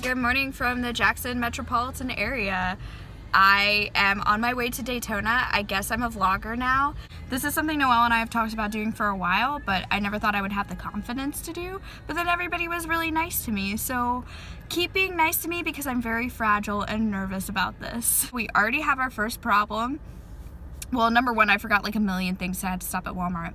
Good morning from the Jackson metropolitan area. I am on my way to Daytona. I guess I'm a vlogger now. This is something Noelle and I have talked about doing for a while, but I never thought I would have the confidence to do. But then everybody was really nice to me, so keep being nice to me because I'm very fragile and nervous about this. We already have our first problem. Well, number one, I forgot like a million things, so I had to stop at Walmart.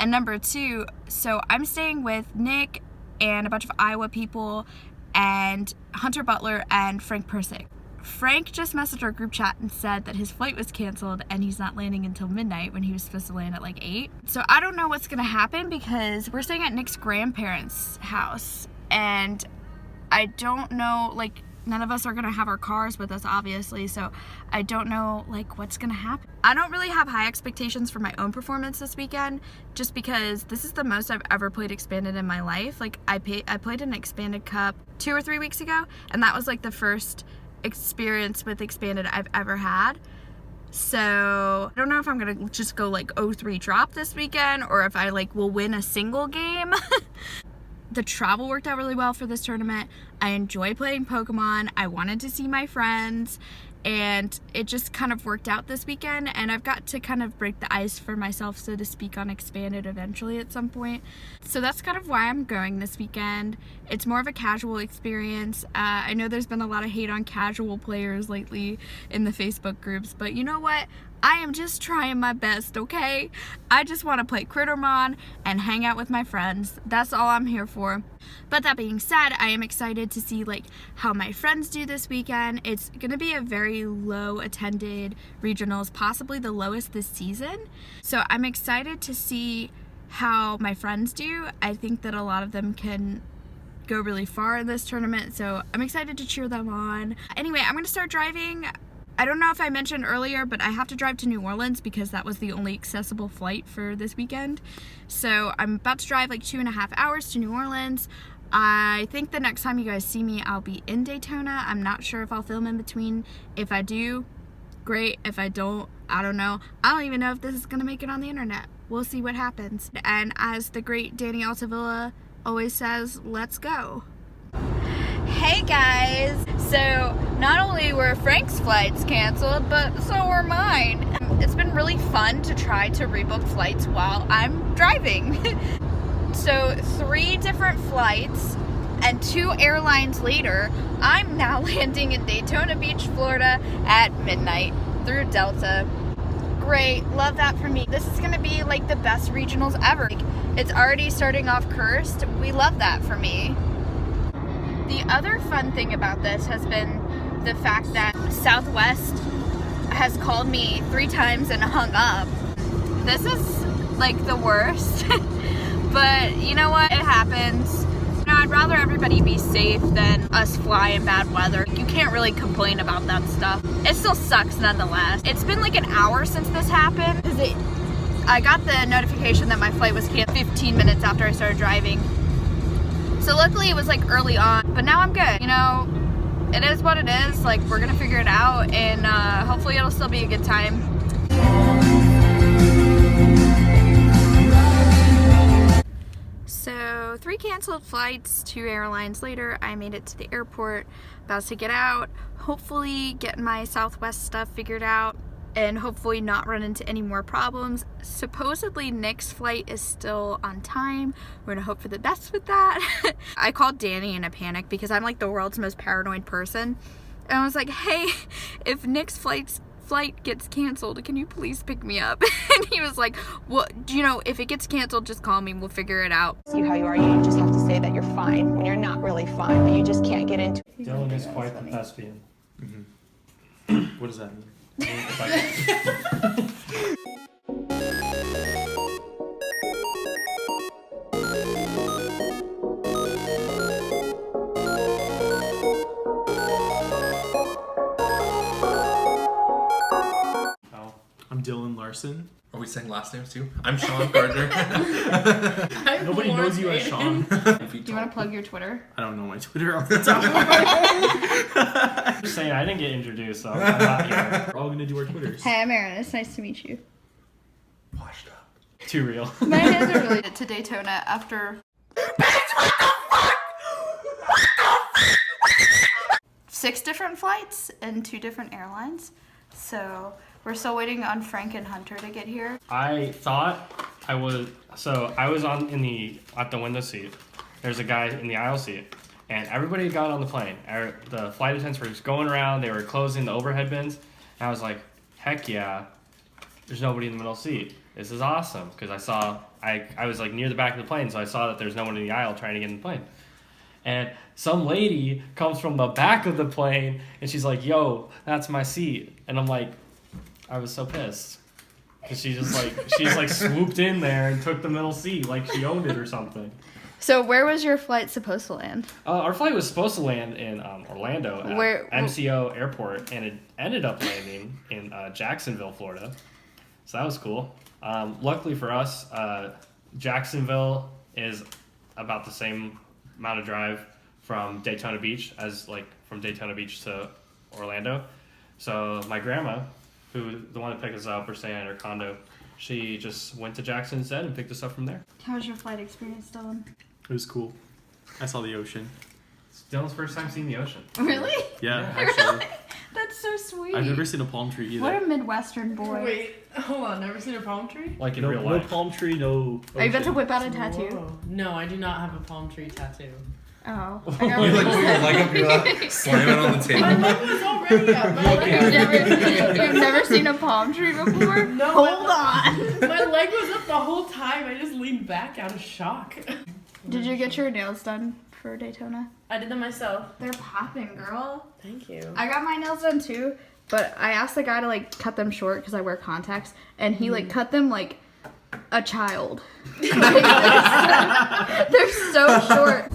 And number two, so I'm staying with Nick and a bunch of Iowa people and Hunter Butler and Frank Persick. Frank just messaged our group chat and said that his flight was canceled and he's not landing until midnight when he was supposed to land at like 8. So I don't know what's gonna happen because we're staying at Nick's grandparents' house and I don't know, like, none of us are gonna have our cars with us, obviously, so I don't know like what's gonna happen. I don't really have high expectations for my own performance this weekend just because this is the most I've ever played Expanded in my life. Like I played an Expanded Cup 2 or 3 weeks ago and that was like the first experience with Expanded I've ever had. So I don't know if I'm gonna just go like 0-3 drop this weekend or if I like will win a single game. The travel worked out really well for this tournament. I enjoy playing Pokemon. I wanted to see my friends and it just kind of worked out this weekend and I've got to kind of break the ice for myself, so to speak, on Expanded eventually at some point. So that's kind of why I'm going this weekend. It's more of a casual experience. I know there's been a lot of hate on casual players lately in the Facebook groups, but you know what? I am just trying my best, okay? I just want to play Crittermon and hang out with my friends. That's all I'm here for. But that being said, I am excited to see like how my friends do this weekend. It's gonna be a very low attended regionals, possibly the lowest this season. So I'm excited to see how my friends do. I think that a lot of them can go really far in this tournament, so I'm excited to cheer them on. Anyway, I'm gonna start driving. I don't know if I mentioned earlier, but I have to drive to New Orleans because that was the only accessible flight for this weekend. So I'm about to drive like 2.5 hours to New Orleans. I think the next time you guys see me, I'll be in Daytona. I'm not sure if I'll film in between. If I do, great. If I don't, I don't know. I don't even know if this is gonna make it on the internet. We'll see what happens. And as the great Danny Altavilla always says, let's go. Hey guys! So not only were Frank's flights canceled, but so were mine. It's been really fun to try to rebook flights while I'm driving. So 3 different flights and 2 airlines later, I'm now landing in Daytona Beach, Florida at midnight through Delta. Great, love that for me. This is gonna be like the best regionals ever. It's already starting off cursed. We love that for me. The other fun thing about this has been the fact that Southwest has called me 3 times and hung up. This is like the worst, but you know what? It happens. You know, I'd rather everybody be safe than us fly in bad weather. You can't really complain about that stuff. It still sucks nonetheless. It's been like an hour since this happened. I got the notification that my flight was canceled 15 minutes after I started driving. So luckily it was like early on, but now I'm good. You know, it is what it is. Like, we're gonna figure it out and hopefully it'll still be a good time. So 3 canceled flights, 2 airlines later, I made it to the airport, about to get out, hopefully get my Southwest stuff figured out and hopefully not run into any more problems. Supposedly Nick's flight is still on time. We're gonna hope for the best with that. I called Danny in a panic because I'm like the world's most paranoid person. And I was like, hey, if Nick's flight gets canceled, can you please pick me up? And he was like, well, you know, if it gets canceled, just call me, we'll figure it out. You how you are, you just have to say that you're fine when you're not really fine, but you just can't get into it. Dylan is quite the thespian. Mm-hmm. What does that mean? I'm Dylan Larson. Are we saying last names too? I'm Sean Gardner. Nobody knows you as Sean. Do you want to plug your Twitter? I don't know my Twitter off the top of my head. Just saying, I didn't get introduced, so I'm not here. We're all gonna do our Twitters. Hey, I'm Erin. It's nice to meet you. Washed up. Too real. My hands are related to Daytona after... Bitch, what the fuck? What the fuck? 6 different flights and 2 different airlines. So we're still waiting on Frank and Hunter to get here. I thought I was at the window seat. There's a guy in the aisle seat, and everybody got on the plane. The flight attendants were just going around. They were closing the overhead bins, and I was like, heck yeah, there's nobody in the middle seat. This is awesome, because I was like near the back of the plane, so I saw that there's no one in the aisle trying to get in the plane. And some lady comes from the back of the plane, and she's like, yo, that's my seat. And I'm like, I was so pissed. Because she just swooped in there and took the middle seat like she owned it or something. So where was your flight supposed to land? Our flight was supposed to land in Orlando at MCO Airport, and it ended up landing in Jacksonville, Florida. So that was cool. Luckily for us, Jacksonville is about the same amount of drive from Daytona Beach as from Daytona Beach to Orlando. So my grandma, the one that picked us up, or staying at her condo, she just went to Jackson instead and picked us up from there. How was your flight experience, Dylan? It was cool. I saw the ocean. It's Dylan's first time seeing the ocean. Really? Yeah, actually. Really? That's so sweet. I've never seen a palm tree either. What a Midwestern boy. Wait, hold on. Never seen a palm tree? Like in no, real no life. palm tree, no Are you about to ocean. whip out a tattoo? Whoa. No, I do not have a palm tree tattoo. Oh. You like put your leg up, you slam it on the My table. leg was already up. You've never seen a palm tree before? No, Hold on. My leg was up the whole time. I just leaned back out of shock. Did you get your nails done for Daytona? I did them myself. They're popping, girl. Thank you. I got my nails done too, but I asked the guy to cut them short because I wear contacts, and he cut them like a child. They're so short.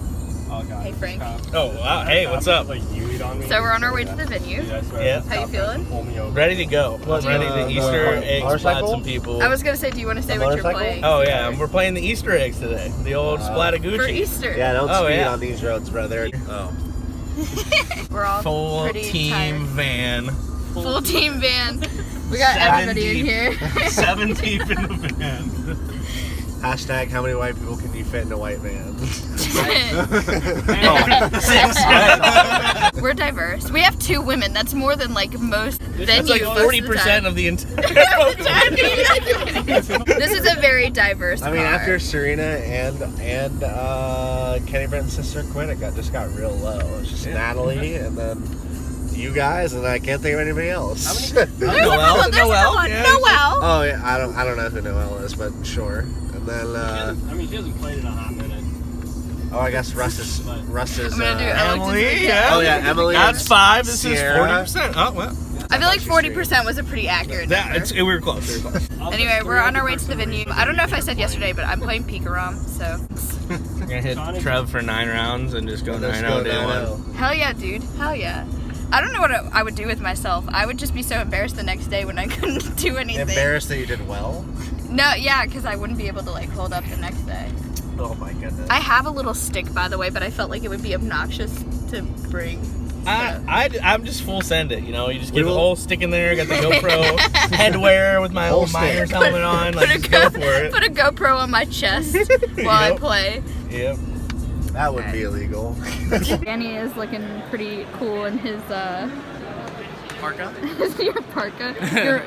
Oh, God. Hey, Frank. Oh, wow. Hey, what's up? Like you eat on me. So we're on our way to the venue. Yeah. How you feeling? Pull me over. Ready to go. Ready to Easter egg splat some people. I was gonna say, do you want to say what you're playing? Oh, yeah. We're playing the Easter eggs today. The old Splatagoochie. For Easter. Yeah, don't Oh, speed yeah. on these roads, brother. Oh. We're all Full pretty team tired. van. Full team van. We got everybody in here. 7 deep in the van. Hashtag how many white people can you fit in a white van? We're diverse. We have 2 women. That's more than most venues. That's like 40% of the entire This is a very diverse I mean, car. after Serena and Kenny Brenton's sister quit, it just got real low. It's just Natalie and then you guys, and I can't think of anybody else. There's Noel? another one. Yeah. Noel. Oh yeah, I don't know who Noel is, but sure. And then I mean, she hasn't played in a hot minute. oh, I guess Russ is. I'm gonna do Emily, yeah. Oh yeah, Emily. That's and 5. This Sierra. is 40%. Oh, well. I feel like 40% was a pretty accurate number. We were close. Anyway, we're on our way to the venue. I don't know if I said yesterday, but I'm playing Pikarom, so. We're going to hit Trev for 9 rounds and just go 9-0 day 1. Hell yeah, dude. Hell yeah. I don't know what I would do with myself. I would just be so embarrassed the next day when I couldn't do anything. Embarrassed that you did well. No, yeah, because I wouldn't be able to hold up the next day. Oh my goodness. I have a little stick, by the way, but I felt like it would be obnoxious to bring. I'm just full send it, you just get the whole stick in there, got the GoPro headwear with my old Myers helmet on, just go for it. Put a GoPro on my chest while I play. Yep. That would be illegal. Danny is looking pretty cool in his Parka. your parka,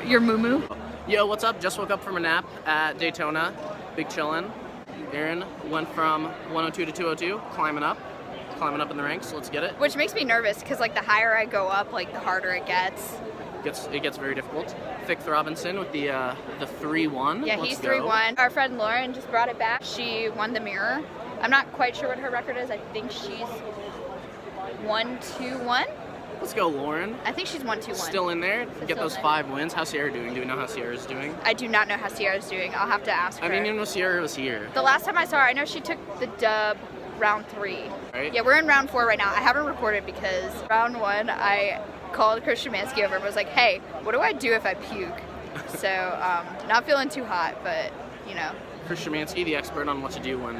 your muumuu. Yo, what's up? Just woke up from a nap at Daytona. Big chillin'. Aaron went from 102 to 202, climbing up in the ranks. Let's get it. Which makes me nervous because the higher I go up, the harder it gets. It gets very difficult. Thicke Robinson with the 3-1. Yeah, Let's he's go. 3-1. Our friend Lauren just brought it back. She won the mirror. I'm not quite sure what her record is. I think she's 1-2-1. Let's go, Lauren. I think she's 1-2-1. Still in there. Get those 5 wins. How's Sierra doing? Do we know how Sierra's doing? I do not know how Sierra's doing. I'll have to ask her. I mean, you know Sierra was here. The last time I saw her, I know she took the dub round 3. Right? Yeah, we're in round 4 right now. I haven't recorded because round 1, I called Chris Szymanski over and was like, hey, what do I do if I puke? So, not feeling too hot, but, Chris Szymanski, the expert on what to do when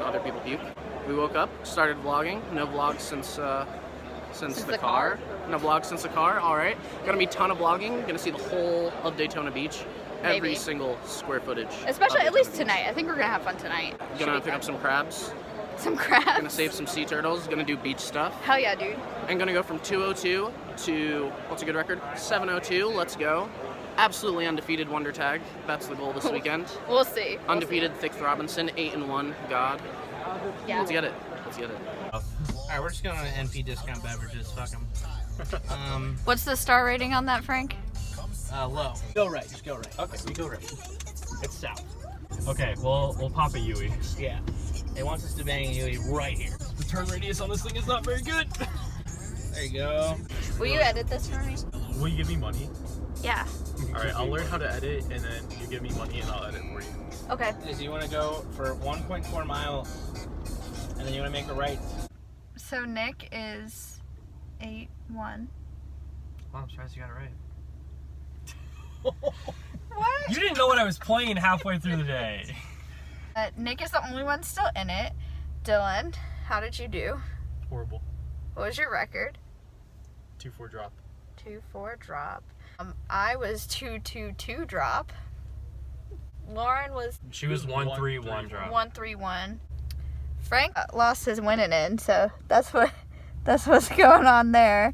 other people puke. We woke up, started vlogging. No vlogs since the car. No vlogs since the car. All right. Gonna be a ton of vlogging. Gonna see the whole of Daytona Beach. Every Maybe. single square footage. especially of at least Daytona tonight. I think we're going to have fun tonight. Beach. Should Gonna be pick fun. up some crabs. Some crabs. Gonna save some sea turtles. Gonna do beach stuff. Hell yeah, dude. And gonna go from 202 to, what's a good record? 702. Let's go. Absolutely undefeated WonderTag. That's the goal this weekend. We'll see. Undefeated Thicks Robinson, 8-1. God. Yeah. Let's get it. Let's get it. Alright, we're just going to NP discount beverages. Fuck them. What's the star rating on that, Frank? Low. Go right. Just go right. Okay. You go right. It's south. Okay, we'll pop a Yui. Yeah. It wants us to bang you right here. The turn radius on this thing is not very good. There you go. Will you edit this for me? Will you give me money? Yeah. Alright, I'll learn how to edit and then you give me money and I'll edit for you. Okay. So you want to go for 1.4 miles and then you want to make a right. So Nick is 8-1. Oh, I'm surprised you got it right. What? You didn't know what I was playing halfway through the day. Nick is the only one still in it. Dylan, how did you do? Horrible. What was your record? 2-4 drop. 2-4 drop. I was 2-2-2 drop. Lauren was She was 1-3-1 drop. 1-3-1. Frank lost his winning in, so that's what's going on there.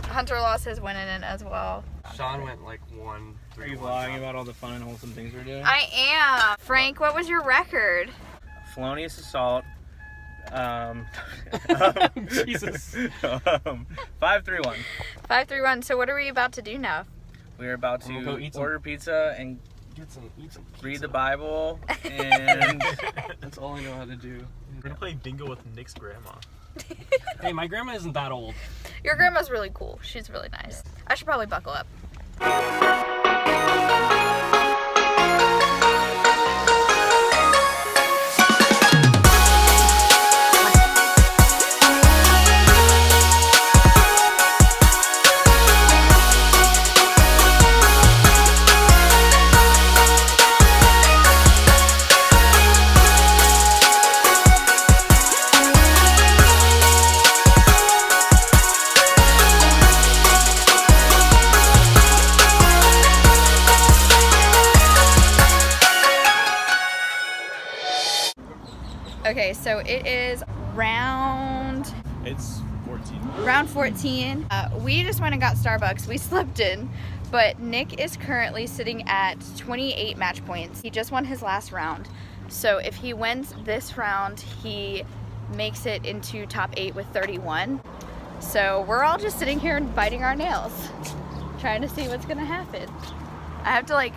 Hunter lost his winning in as well. Sean went like 1-3-1. Are you vlogging about all the fun and wholesome things we're doing? I am. Frank, what was your record? Felonious assault. Jesus. 5-3-1. 5-3-1. So what are we about to do now? We're about We'll go to eat some- order pizza and Eat some read the Bible, and That's all I know how to do. We're gonna play bingo with Nick's grandma. Hey, my grandma isn't that old. Your grandma's really cool. She's really nice. I should probably buckle up. Okay, so it is round It's 14. 14. We just went and got Starbucks. We slept in, but Nick is currently sitting at 28 match points. He just won his last round. So if he wins this round, he makes it into top 8 with 31. So we're all just sitting here and biting our nails, trying to see what's gonna happen. I have to like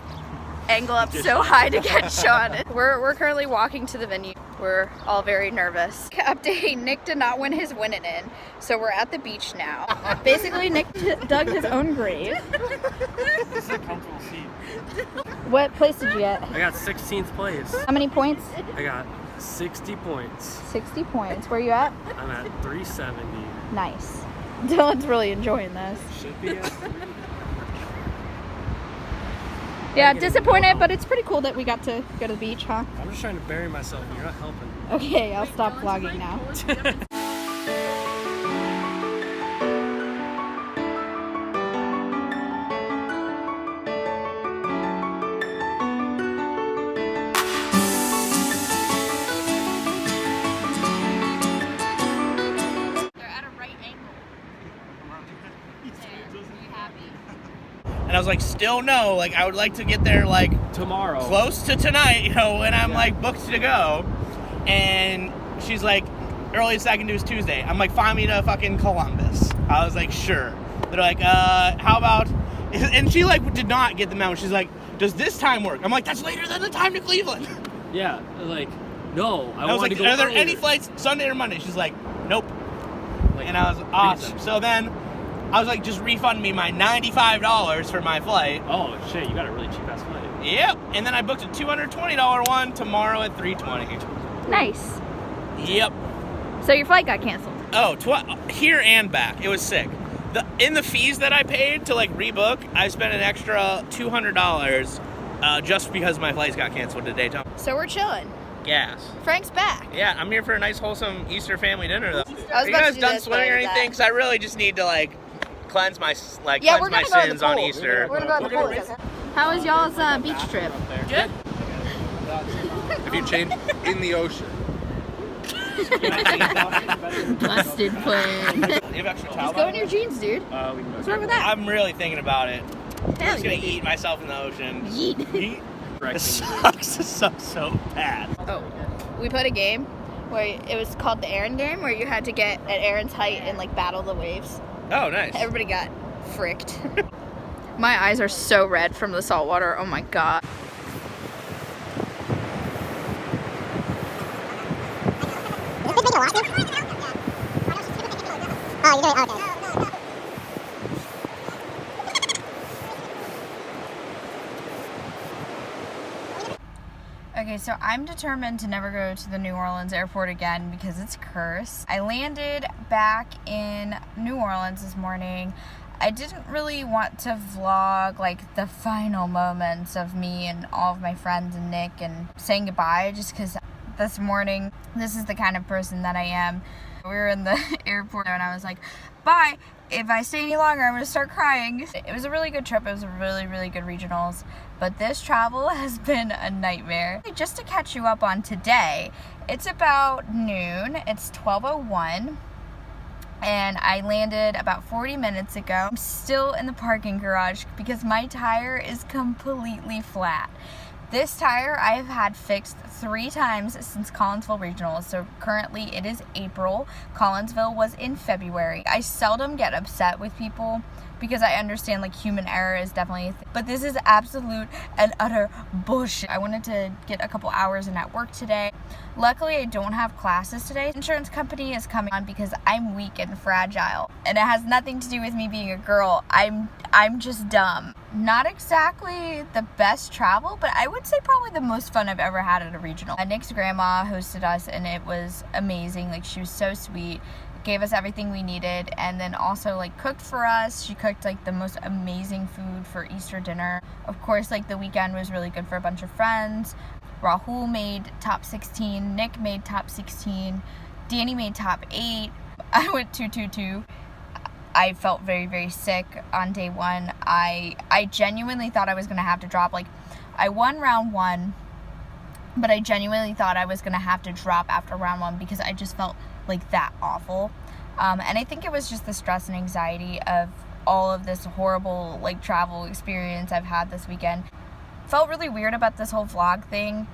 angle up so high to get Sean. We're currently walking to the venue. We're all very nervous. Update, Nick did not win his winning in, so we're at the beach now. Basically, Nick dug his own grave. This is a comfortable seat. What place did you get? I got 16th place. How many points? I got 60 points. 60 points. Where you at? I'm at 370. Nice. Dylan's really enjoying this. Should be at 3. Yeah, disappointed, but it's pretty cool that we got to go to the beach, huh? I'm just trying to bury myself and you're not helping. Okay, I'll stop vlogging now. They're at a right angle. Are you happy? And I was like, still no, like I would like to get there like Tomorrow. close to tonight, you know, when I'm like booked to go. And she's like, earliest I can do is Tuesday. I'm like, find me to fucking Columbus. I was like, sure. They're like, how about, and she like did not get the memo. She's like, does this time work? I'm like, that's later than the time to Cleveland. Yeah, like, no, I I was want like, to go are there earlier. any flights Sunday or Monday? She's like, nope. And I was awesome. So then I was like, just refund me my $95 for my flight. Oh, shit, you got a really cheap ass flight. Yep. And then I booked a $220 one tomorrow at 3:20. Nice. Yep. So your flight got canceled. Oh, here and back. It was sick. In the fees that I paid to like rebook, I spent an extra $200 just because my flights got canceled to Daytona. So we're chilling. Gas. Frank's back. Yeah, I'm here for a nice wholesome Easter family dinner though. I was Are you about guys to do done this, but swimming I or did that. anything? Because I really just need to like cleanse my Yeah, cleanse we're my gonna go to the sins on pool. Easter. We're gonna go to the pool. How was y'all's beach trip? Good. If you change in the ocean. Busted plan. You have extra towel? Just go in your jeans, dude. What's wrong with that? I'm really thinking about it. I'm Hell just gonna yeah. eat myself in the ocean. Yeet. Yeet? This sucks. This sucks so bad. Oh, we played a game where it was called the Aaron game, where you had to get at Aaron's height and like battle the waves. Oh, nice. Everybody got fricked. My eyes are so red from the salt water. Oh my god. Okay, so I'm determined to never go to the New Orleans airport again because it's cursed. I landed back in New Orleans this morning. I didn't really want to vlog like the final moments of me and all of my friends and Nick and saying goodbye, just because this morning, this is the kind of person that I am. We were in the airport and I was like, bye. If I stay any longer, I'm gonna start crying. It was a really good trip. It was a really, really good regionals. But this travel has been a nightmare. Just to catch you up on today, it's about noon. It's 12:01. And I landed about 40 minutes ago. I'm still in the parking garage because my tire is completely flat. This tire I have had fixed 3 times since Collinsville Regionals. So currently it is April. Collinsville was in February. I seldom get upset with people because I understand like human error is definitely a thing. But this is absolute and utter bullshit. I wanted to get a couple hours in at work today. Luckily I don't have classes today. Insurance company is coming on because I'm weak and fragile. And it has nothing to do with me being a girl. I'm just dumb. Not exactly the best travel, but I would say probably the most fun I've ever had at a regional. Nick's grandma hosted us and it was amazing. Like she was so sweet. Gave us everything we needed and then also like cooked for us. She cooked like the most amazing food for Easter dinner. Of course, like the weekend was really good for a bunch of friends. Rahul made top 16, Nick made top 16, Danny made top 8. I went 2-2-2. I felt very, very sick on day 1. I genuinely thought I was gonna have to drop. Like I won round 1, but I genuinely thought I was gonna have to drop after round 1 because I just felt like that awful. And I think it was just the stress and anxiety of all of this horrible like travel experience I've had this weekend. Felt really weird about this whole vlog thing,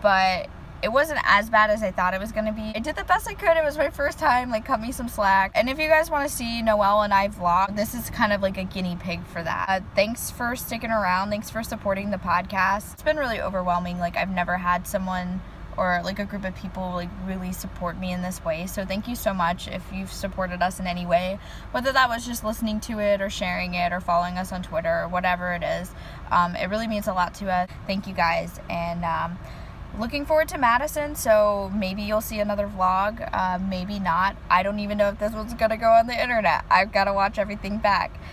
but it wasn't as bad as I thought it was gonna be. I did the best I could. It was my first time, like cut me some slack. And if you guys wanna see Noelle and I vlog, this is kind of like a guinea pig for that. Thanks for sticking around. Thanks for supporting the podcast. It's been really overwhelming. Like I've never had someone or like a group of people like really support me in this way. So thank you so much if you've supported us in any way, whether that was just listening to it or sharing it or following us on Twitter or whatever it is. It really means a lot to us. Thank you guys. And looking forward to Madison, so maybe you'll see another vlog, maybe not. I don't even know if this one's gonna go on the internet. I've got to watch everything back.